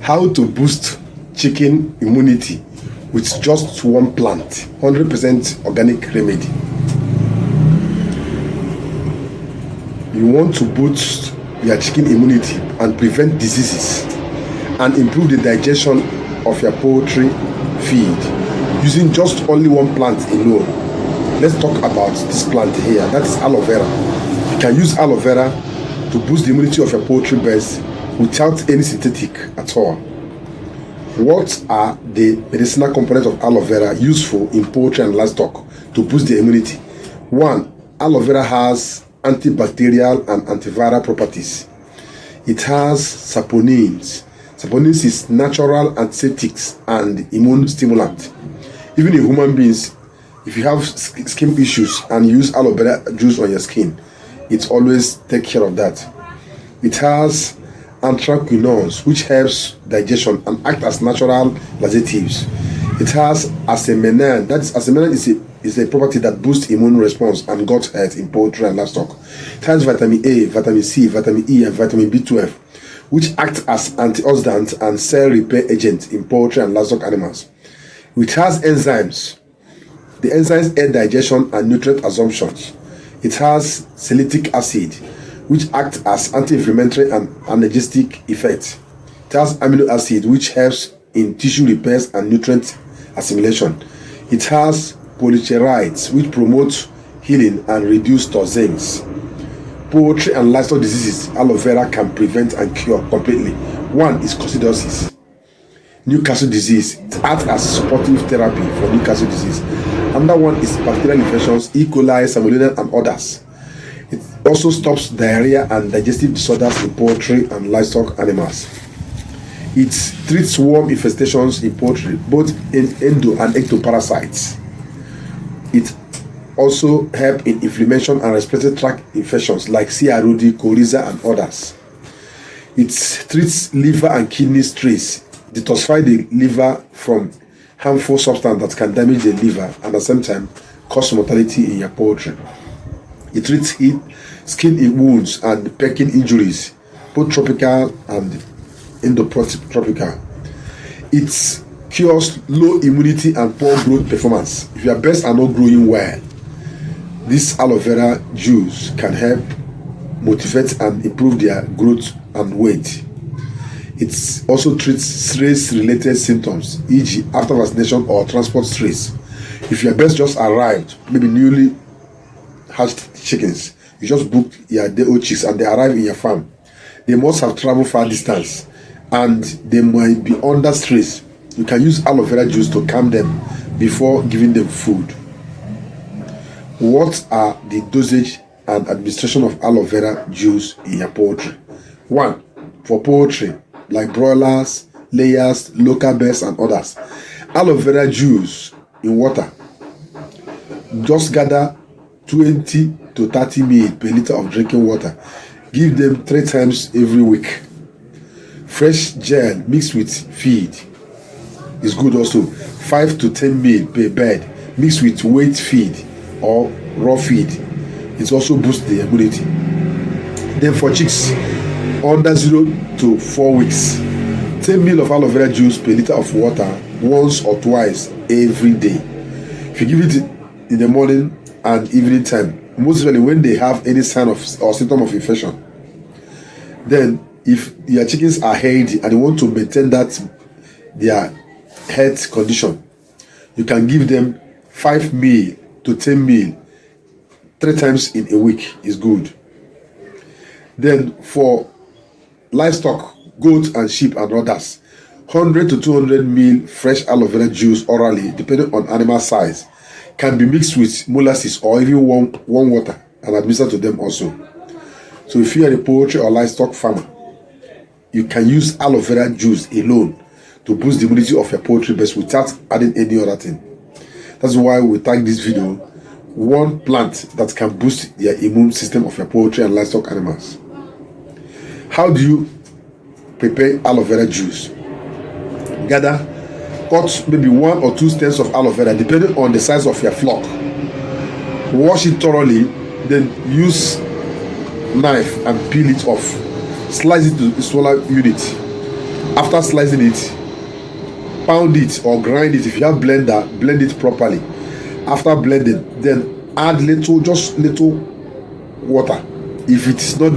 How to boost chicken immunity with just one plant, 100% organic remedy. You want to boost your chicken immunity and prevent diseases and improve the digestion of your poultry feed using just only one plant alone. Let's talk about this plant here. That is aloe vera. You can use aloe vera to boost the immunity of your poultry birds without any synthetic at all. What are the medicinal components of aloe vera useful in poultry and livestock to boost their immunity? 1. Aloe vera has antibacterial and antiviral properties. It has saponins. Saponins is natural antiseptics and immune stimulant. Even in human beings, if you have skin issues and use aloe vera juice on your skin, it always takes care of that. It has anthraquinones, which helps digestion and act as natural laxatives. It has acemenen. That is, acemenen is a property that boosts immune response and gut health in poultry and livestock. It has vitamin A, vitamin C, vitamin E, and vitamin B12, which act as antioxidants and cell repair agents in poultry and livestock animals. It has enzymes. The enzymes aid digestion and nutrient absorption. It has salicylic acid, which acts as anti-inflammatory and analgesic effect. It has amino acid, which helps in tissue repairs and nutrient assimilation. It has polysaccharides, which promote healing and reduce toxins. Poultry and livestock diseases, aloe vera can prevent and cure completely. 1 is coccidiosis, Newcastle disease. It acts as supportive therapy for Newcastle disease. Another one is bacterial infections, E. coli, Salmonella, and others. It also stops diarrhea and digestive disorders in poultry and livestock animals. It treats worm infestations in poultry, both in endo and ectoparasites. It also helps in inflammation and respiratory tract infections like CROD, coryza, and others. It treats liver and kidney stress, detoxify the liver from harmful substance that can damage the liver and at the same time cause mortality in your poultry. It treats heat, skin wounds, and pecking injuries, both tropical and endotropical. It cures low immunity and poor growth performance. If your birds are not growing well, this aloe vera juice can help motivate and improve their growth and weight. It also treats stress-related symptoms, e.g. after vaccination or transport stress. If your birds just arrived, maybe newly hatched chickens, you just booked your day-old chicks and they arrive in your farm, they must have traveled far distance and they might be under stress. You can use aloe vera juice to calm them before giving them food. What are the dosage and administration of aloe vera juice in your poultry? 1. For poultry like broilers, layers, local birds, and others, aloe vera juice in water. Just gather 20 to 30 ml per liter of drinking water. Give them 3 times every week. Fresh gel mixed with feed is good also. 5 to 10 ml per bed mixed with wet feed or raw feed. It also boosts the immunity. Then for chicks under 0 to 4 weeks, 10 ml of aloe vera juice per liter of water once or twice every day. If you give it in the morning and evening time, most usually when they have any sign of or symptom of infection. Then if your chickens are healthy and you want to maintain that their health condition, you can give them 5 ml to 10 ml 3 times in a week is good. Then for livestock, goat and sheep and others, 100 to 200 ml fresh aloe vera juice orally, depending on animal size, can be mixed with molasses or even warm water and administered to them also. So if you are a poultry or livestock farmer, you can use aloe vera juice alone to boost the immunity of your poultry birds without adding any other thing. That's why we tag this video one plant that can boost the immune system of your poultry and livestock animals. How do you prepare aloe vera juice? Cut maybe 1 or 2 stems of aloe vera depending on the size of your flock. Wash it thoroughly, then use knife and peel it off. Slice it to a smaller unit. After slicing it, pound it or grind it. If you have blender, blend it properly. After blending, then add just little water. If it is not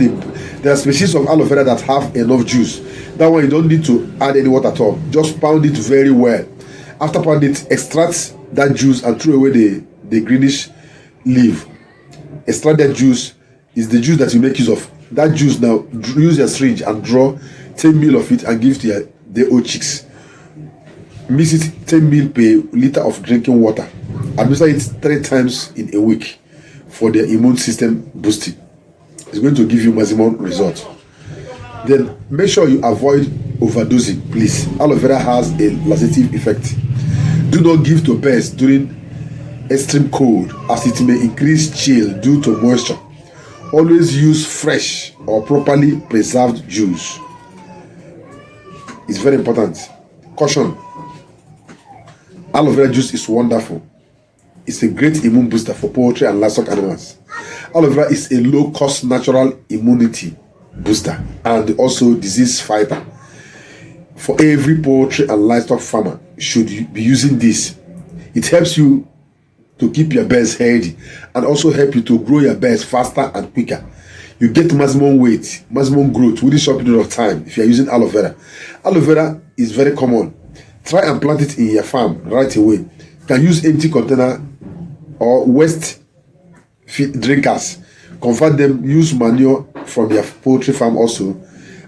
there are species of aloe vera that have enough juice. That one you don't need to add any water at all. Just pound it very well. After pound it, extract that juice and throw away the greenish leaf. Extract that juice is the juice that you make use of. That juice now, use your syringe and draw 10 ml of it and give to your old chicks. Mix it 10 ml per liter of drinking water. Administer it 3 times in a week for the immune system boosting. It's going to give you maximum result. Then make sure you avoid overdosing, please. Aloe vera has a laxative effect. Do not give to birds during extreme cold, as it may increase chill due to moisture. Always use fresh or properly preserved juice. It's very important. Caution: aloe vera juice is wonderful. It's a great immune booster for poultry and livestock animals. Aloe vera is a low-cost natural immunity booster and also disease fighter. For every poultry and livestock farmer should be using this. It helps you to keep your birds healthy and also help you to grow your birds faster and quicker. You get maximum weight, maximum growth within a short period of time if you are using aloe vera. Aloe vera is very common. Try and plant it in your farm right away. You can use empty container or waste drinkers. Convert them, use manure from your poultry farm also.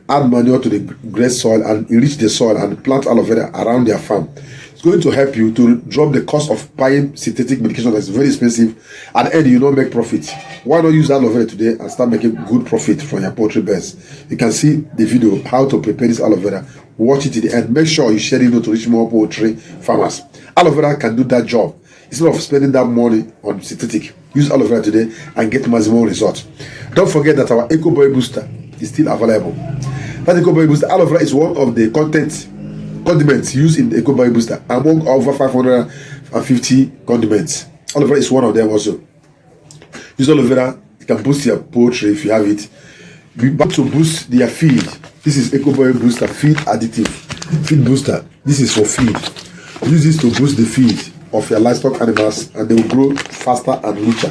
Add manure to the great soil and enrich the soil and plant aloe vera around their farm. It's going to help you to drop the cost of buying synthetic medication that's very expensive. At the end, you don't make profit. Why not use aloe vera today and start making good profit from your poultry birds? You can see the video how to prepare this aloe vera. Watch it to the end. Make sure you share the video to reach more poultry farmers. Aloe vera can do that job. Instead of spending that money on synthetic, use aloe vera today and get maximum results. Don't forget that our Eco Boy Booster is still available. That Eco Boy Booster, aloe vera is one of the condiments used in the Eco Boy Booster among over 550 condiments. Aloe vera is one of them also. Use aloe vera, you can boost your poultry if you have it. Be back to boost their feed. This is Eco Boy Booster Feed Additive Feed Booster. This is for feed. Use this to boost the feed of your livestock animals and they will grow faster and richer.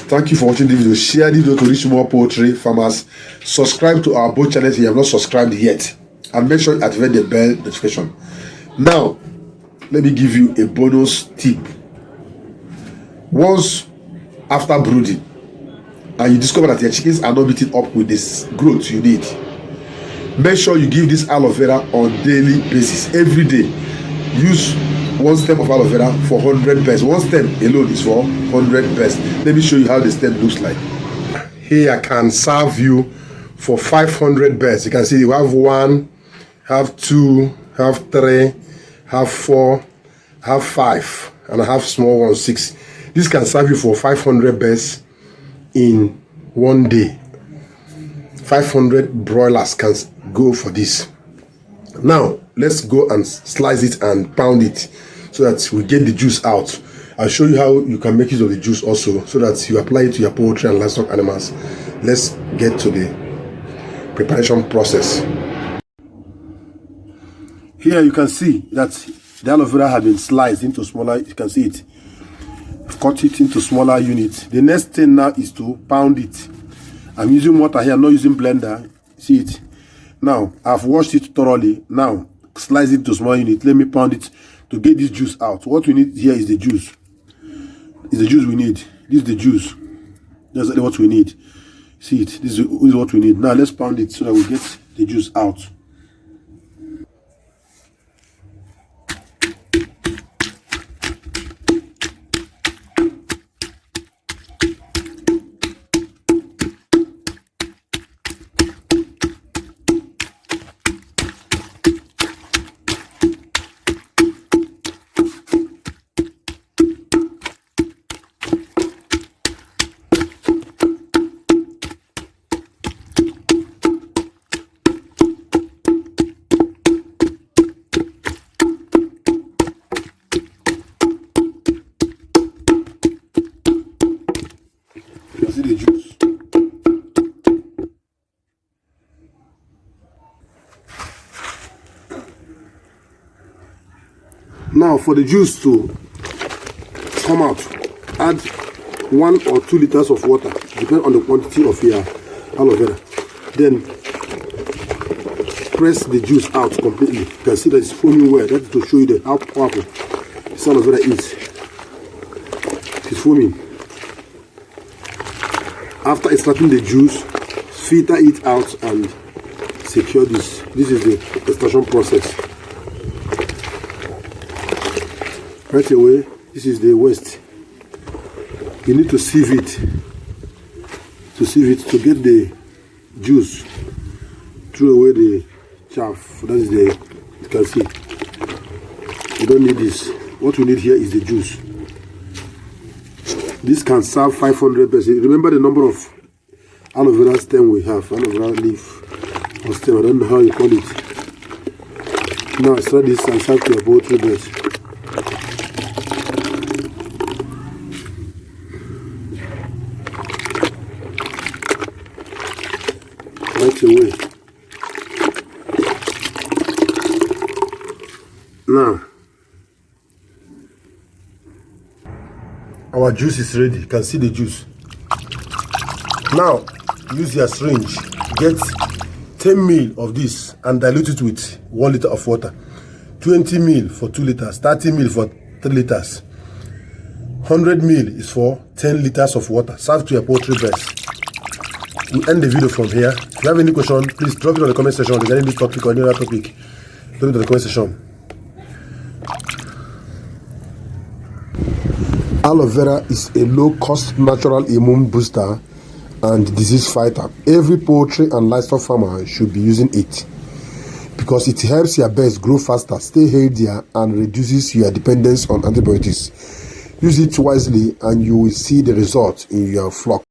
Thank you for watching the video. Share the video to reach more poultry farmers. Subscribe to our both channels if you have not subscribed yet. And make sure you activate the bell notification. Now, let me give you a bonus tip. Once after brooding, and you discover that your chickens are not meeting up with this growth you need, make sure you give this aloe vera on daily basis. Every day, use 1 stem of aloe vera for 100 birds. 1 stem alone is for 100 birds. Let me show you how the stem looks like. Here I can serve you for 500 birds. You can see you have 1, have 2, have 3, have 4, have 5, and I have small ones 6. This can serve you for 500 birds in 1 day. 500 broilers can go for this. Now let's go and slice it and pound it so that we get the juice out. I'll show you how you can make use of the juice also so that you apply it to your poultry and livestock animals. Let's get to the preparation process. Here you can see that the aloe vera has been sliced into smaller, you can see it. Cut it into smaller units. The next thing now is to pound it. I'm using water here, I'm not using blender. See it? Now, I've washed it thoroughly. Now, slice it to small units. Let me pound it to get this juice out. What we need here is the juice. It's the juice we need. This is the juice. That's what we need. See it? This is what we need. Now, let's pound it so that we get the juice out. Now for the juice to come out, add 1 or 2 liters of water, depending on the quantity of your aloe vera. Then press the juice out completely. You can see that it's foaming well. That is to show you how powerful this aloe vera is. It's foaming. After extracting the juice, filter it out and secure this. This is the extraction process. Right away, this is the waste. You need to sieve it to get the juice. Throw away the chaff. That is the, you can see. You don't need this. What we need here is the juice. This can serve 500 persons. Remember the number of aloe vera stem we have, aloe vera leaf or stem, I don't know how you call it. Now extract this and serve to your poultry birds. Right away. Now our juice is ready. You can see the juice. Now use your syringe, get 10 ml of this and dilute it with 1 liter of water. 20 ml for 2 liters, 30 ml for 3 liters. 100 ml is for 10 liters of water. Serve to your poultry birds. We end the video from here. If you have any question, please drop it on the comment section regarding this topic or any other topic. Drop it in the comment section. Aloe vera is a low-cost natural immune booster and disease fighter. Every poultry and livestock farmer should be using it because it helps your birds grow faster, stay healthier, and reduces your dependence on antibiotics. Use it wisely and you will see the result in your flock.